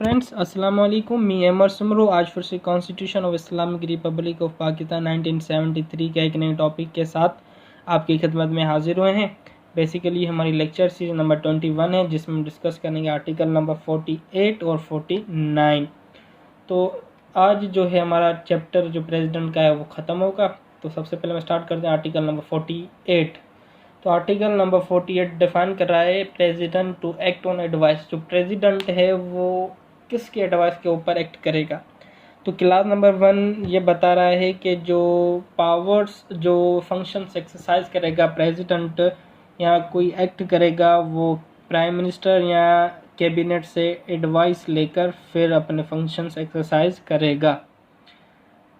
Friends, अस्सलाम वालेकुम। मी अमर सुमरो आज फिर से constitution of Islamic Republic of Pakistan 1973 के एक नए टॉपिक के साथ आपकी खिदमत में हाजिर हुए हैं। बेसिकली हमारी लेक्चर सीरीज नंबर 21 है, जिसमें हम डिस्कस करेंगे आर्टिकल नंबर 48 और 49। तो आज जो है हमारा चैप्टर जो प्रेसिडेंट का है वो ख़त्म होगा। तो सबसे पहले मैं स्टार्ट करते हैं आर्टिकल नंबर 48। तो आर्टिकल नंबर 48 डिफाइन कर रहा है president to act on advice. जो प्रेसिडेंट है वो किसकी एडवाइस के ऊपर एक्ट करेगा। तो क्लास नंबर 1 ये बता रहा है कि जो पावर्स जो फंक्शंस एक्सरसाइज करेगा प्रेसिडेंट या कोई एक्ट करेगा वो प्राइम मिनिस्टर या कैबिनेट से एडवाइस लेकर फिर अपने फंक्शंस एक्सरसाइज करेगा।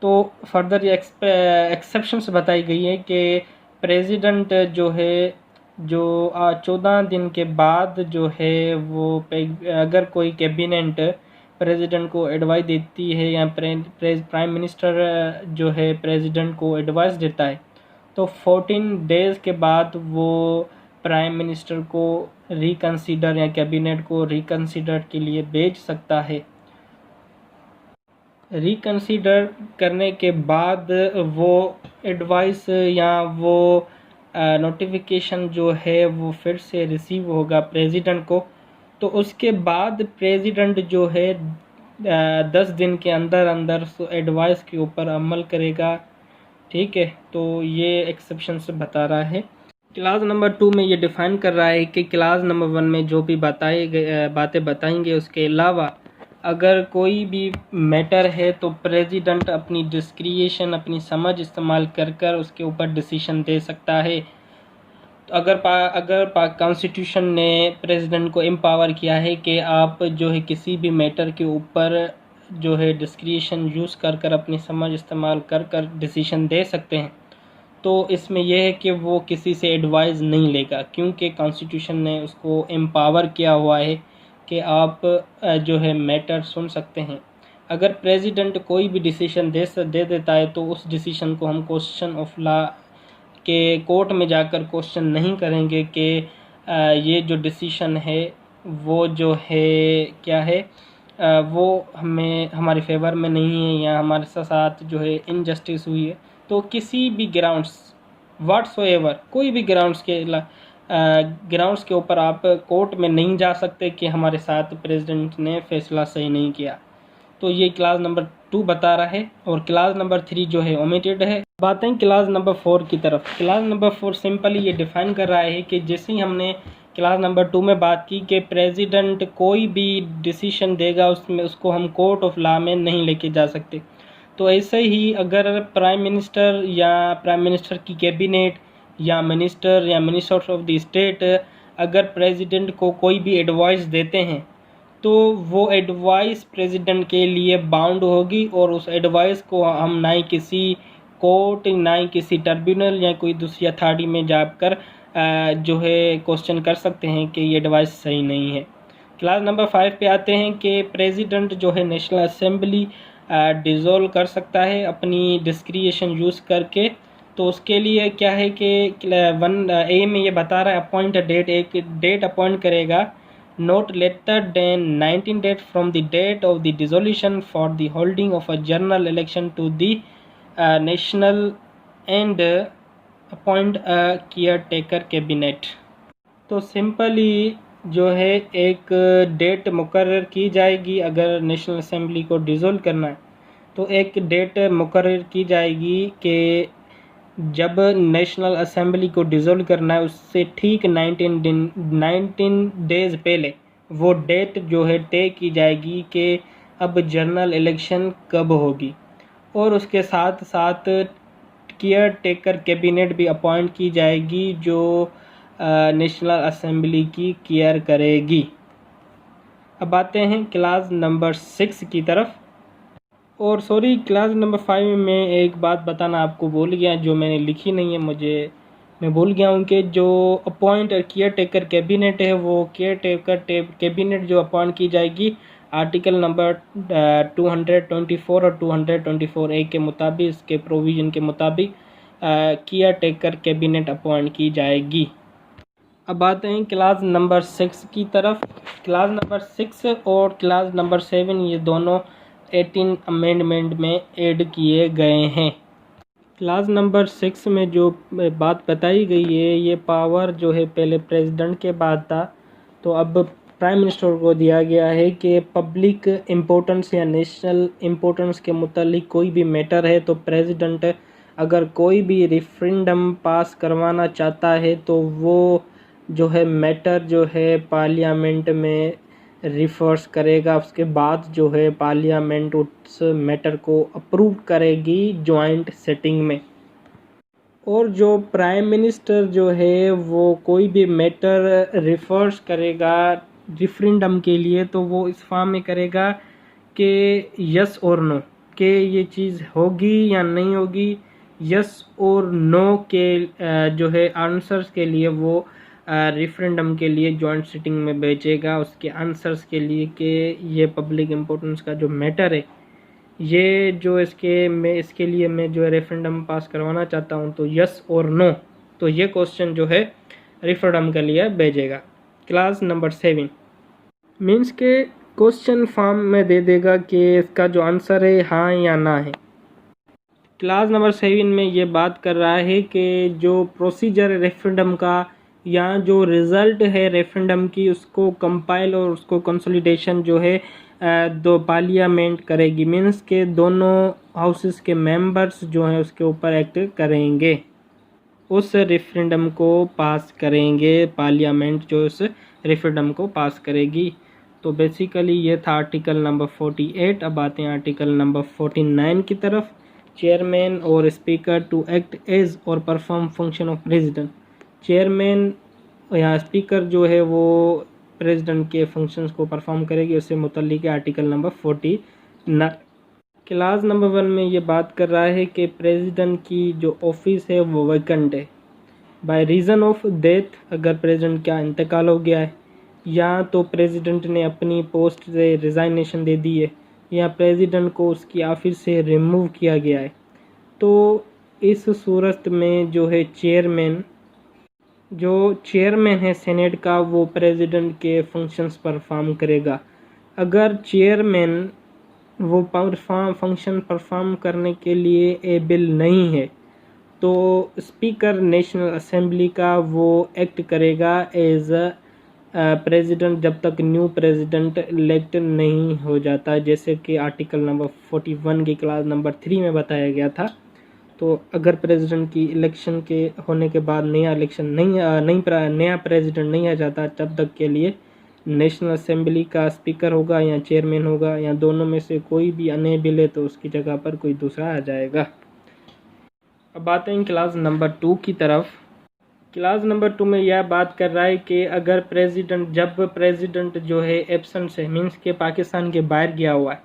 तो फर्दर ये एक्सेप्शंस बताई गई है कि प्रेसिडेंट जो है जो 14 दिन के बाद जो है वो अगर कोई कैबिनेट प्रेसिडेंट को एडवाइस देती है या प्राइम मिनिस्टर जो है प्रेसिडेंट को एडवाइस देता है तो 14 डेज़ के बाद वो प्राइम मिनिस्टर को रिकंसीडर या कैबिनेट को रिकंसीडर के लिए भेज सकता है। रिकंसीडर करने के बाद वो एडवाइस या वो नोटिफिकेशन जो है वो फिर से रिसीव होगा प्रेसिडेंट को। तो उसके बाद प्रेसिडेंट जो है 10 दिन के अंदर अंदर एडवाइस के ऊपर अमल करेगा। ठीक है, तो ये एक्सेप्शन से बता रहा है। क्लास नंबर 2 में ये डिफाइन कर रहा है कि क्लास नंबर 1 में जो भी बातें बताएंगे उसके अलावा अगर कोई भी मैटर है तो प्रेसिडेंट अपनी डिस्क्रिएशन अपनी समझ इस्तेमाल कर उसके ऊपर डिसीजन दे सकता है। तो अगर कॉन्स्टिट्यूशन ने प्रेसिडेंट को एम्पावर किया है कि आप जो है किसी भी मैटर के ऊपर जो है डिस्क्रिएशन यूज़ कर अपनी समझ इस्तेमाल कर डिसीजन दे सकते हैं, तो इसमें यह है कि वो किसी से एडवाइस नहीं लेगा, क्योंकि कॉन्स्टिट्यूशन ने उसको एम्पावर किया हुआ है कि आप जो है मैटर सुन सकते हैं। अगर प्रेसिडेंट कोई भी डिसीजन दे देता है तो उस डिसीजन को हम क्वेश्चन ऑफ लॉ के कोर्ट में जाकर क्वेश्चन नहीं करेंगे कि ये जो डिसीजन है वो जो है क्या है, वो हमारे फेवर में नहीं है या हमारे साथ जो है इनजस्टिस हुई है। तो किसी भी ग्राउंड्स व्हाट्सोएवर कोई भी ग्राउंड्स के ऊपर आप कोर्ट में नहीं जा सकते कि हमारे साथ प्रेसिडेंट ने फैसला सही नहीं किया। तो ये क्लास नंबर 2 बता रहा है और क्लास नंबर 3 जो है ओमिटेड है। बात है क्लास नंबर 4 की तरफ। क्लास नंबर 4 सिंपली ये डिफाइन कर रहा है कि जैसे ही हमने क्लास नंबर 2 में बात की कि प्रेसिडेंट कोई भी डिसीजन देगा उसमें उसको हम कोर्ट ऑफ लॉ में नहीं लेके जा सकते, तो ऐसे ही अगर प्राइम मिनिस्टर या प्राइम मिनिस्टर की कैबिनेट या मिनिस्टर्स ऑफ द स्टेट अगर प्रेसिडेंट को कोई भी एडवाइस देते हैं तो वो एडवाइस प्रेसिडेंट के लिए बाउंड होगी और उस एडवाइस को हम ना ही किसी कोर्ट ना ही किसी ट्रिब्यूनल या कोई दूसरी अथॉरिटी में जाकर जो है क्वेश्चन कर सकते हैं कि ये एडवाइस सही नहीं है। क्लास नंबर 5 पे आते हैं कि प्रेसिडेंट जो है नेशनल असेंबली डिसॉल्व कर सकता है अपनी डिस्क्रिएशन यूज़ करके। तो उसके लिए क्या है कि 1A में ये बता रहा है अपॉइंट अ डेट, एक डेट अपॉइंट करेगा not later than 19 date from the date of the dissolution for the holding of a general election to the national and appoint a caretaker cabinet. तो simply जो है एक date मुकर्रर की जाएगी। अगर नेशनल असेंबली को डिसॉल्व करना है तो एक डेट मुकर्रर की जाएगी कि जब नेशनल असेंबली को डिसॉल्व करना है उससे ठीक 19 डेज़ पहले वो डेट जो है तय की जाएगी कि अब जनरल इलेक्शन कब होगी। और उसके साथ साथ केयर टेकर कैबिनेट भी अपॉइंट की जाएगी जो नेशनल असेंबली की केयर करेगी। अब आते हैं क्लास नंबर 6 की तरफ। और सॉरी, क्लास नंबर 5 में एक बात बताना आपको भूल गया जो मैंने लिखी नहीं है, मैं भूल गया हूँ कि जो अपॉइंट केयर टेकर कैबिनेट है वो केयर टेकर कैबिनेट जो अपॉइंट की जाएगी आर्टिकल नंबर 224 और 224A के मुताबिक, इसके प्रोविज़न के मुताबिक केयर टेकर कैबिनेट अपॉइंट की जाएगी। अब आते हैं क्लास नंबर 6 की तरफ। क्लास नंबर 6 और क्लास नंबर 7 ये दोनों 18 अमेंडमेंट में ऐड किए गए हैं। क्लास नंबर 6 में जो बात बताई गई है, ये पावर जो है पहले प्रेसिडेंट के बाद था, तो अब प्राइम मिनिस्टर को दिया गया है कि पब्लिक इम्पोर्टेंस या नेशनल इम्पोर्टेंस के मुतालिक कोई भी मैटर है तो प्रेसिडेंट अगर कोई भी रेफरेंडम पास करवाना चाहता है तो वो जो है मैटर जो है पार्लियामेंट में रिफर्स करेगा। उसके बाद जो है पार्लियामेंट उस मैटर को अप्रूव करेगी जॉइंट सेटिंग में। और जो प्राइम मिनिस्टर जो है वो कोई भी मैटर रिफर्स करेगा रेफरेंडम के लिए तो वो इस फॉर्म में करेगा कि यस और नो, कि ये चीज़ होगी या नहीं होगी। यस और नो के जो है आंसर्स के लिए वो रेफरेंडम के लिए जॉइंट सिटिंग में भेजेगा उसके आंसर्स के लिए कि ये पब्लिक इम्पोर्टेंस का जो मैटर है, ये जो इसके लिए मैं जो है रेफरेंडम पास करवाना चाहता हूँ, तो यस और नो, तो ये क्वेश्चन जो है रेफरेंडम के लिए भेजेगा। क्लास नंबर 7 मीन्स के क्वेश्चन फॉर्म में दे देगा कि इसका जो आंसर है हाँ या ना है। क्लास नंबर 7 में ये बात कर रहा है कि जो प्रोसीजर रेफरेंडम का या जो रिज़ल्ट है रेफरेंडम की उसको कंपाइल और उसको कंसोलिडेशन जो है दो पार्लियामेंट करेगी। मीन्स के दोनों हाउसेस के मेंबर्स जो हैं उसके ऊपर एक्ट करेंगे, उस रेफरेंडम को पास करेंगे। पार्लियामेंट जो उस रेफरेंडम को पास करेगी। तो बेसिकली ये था आर्टिकल नंबर 48। अब आते हैं आर्टिकल नंबर 49 की तरफ। चेयरमैन और स्पीकर टू एक्ट एज और perform function of president. Chairman या स्पीकर जो है वो प्रेसिडेंट के फंक्शंस को परफॉर्म करेगी, उससे मुतल्लिक आर्टिकल नंबर 49। क्लास नंबर 1 में ये बात कर रहा है कि प्रेसिडेंट की जो ऑफिस है वो वैकेंट है बाय रीज़न ऑफ डेथ। अगर प्रेसिडेंट का इंतकाल हो गया है या तो प्रेसिडेंट ने अपनी पोस्ट से रिज़ाइनेशन दे दी है या प्रेसिडेंट को उसकी ऑफिस से रिमूव किया गया है, तो इस सूरत में जो है चेयरमैन है सेनेट का वो प्रेसिडेंट के फंक्शंस परफॉर्म करेगा। अगर चेयरमैन वो फंक्शन परफॉर्म करने के लिए एबल नहीं है तो स्पीकर नेशनल असेंबली का वो एक्ट करेगा एज अ प्रेसिडेंट जब तक न्यू प्रेसिडेंट इलेक्ट नहीं हो जाता, जैसे कि आर्टिकल नंबर 41 की क्लास नंबर 3 में बताया गया था। तो अगर प्रेसिडेंट की इलेक्शन के होने के बाद नया प्रेसिडेंट नहीं आ जाता, तब तक के लिए नेशनल असेंबली का स्पीकर होगा या चेयरमैन होगा या दोनों में से कोई भी अनेबल है तो उसकी जगह पर कोई दूसरा आ जाएगा। अब आते हैं क्लास नंबर 2 की तरफ। क्लास नंबर 2 में यह बात कर रहा है कि अगर जब प्रेसिडेंट जो है एब्सेंट है, मीन्स के पाकिस्तान के बाहर गया हुआ है,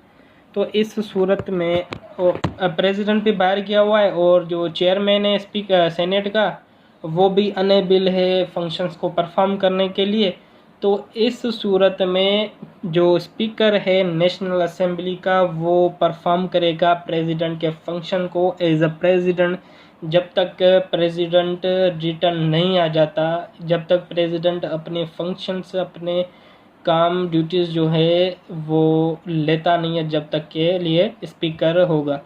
तो इस सूरत में प्रेसिडेंट भी बाहर गया हुआ है और जो चेयरमैन है स्पीकर सेनेट का वो भी अनेबल है फंक्शंस को परफॉर्म करने के लिए, तो इस सूरत में जो स्पीकर है नेशनल असेंबली का वो परफॉर्म करेगा प्रेसिडेंट के फंक्शन को एज अ प्रेसिडेंट जब तक प्रेसिडेंट रिटर्न नहीं आ जाता, जब तक प्रेसिडेंट अपने फंक्शंस अपने काम ड्यूटीज़ जो है वो लेता नहीं है, जब तक के लिए स्पीकर होगा।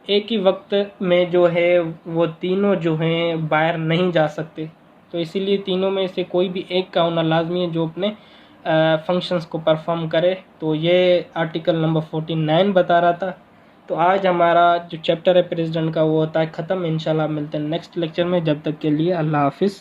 एक ही वक्त में जो है वो तीनों जो हैं बाहर नहीं जा सकते, तो इसीलिए तीनों में से कोई भी एक का होना लाजमी है जो अपने फंक्शंस को परफॉर्म करे। तो ये आर्टिकल नंबर 49 बता रहा था। तो आज हमारा जो चैप्टर है प्रेसिडेंट का वो होता है ख़त्म। इंशाल्लाह मिलते हैं नेक्स्ट लेक्चर में, जब तक के लिए अल्लाह हाफिज़।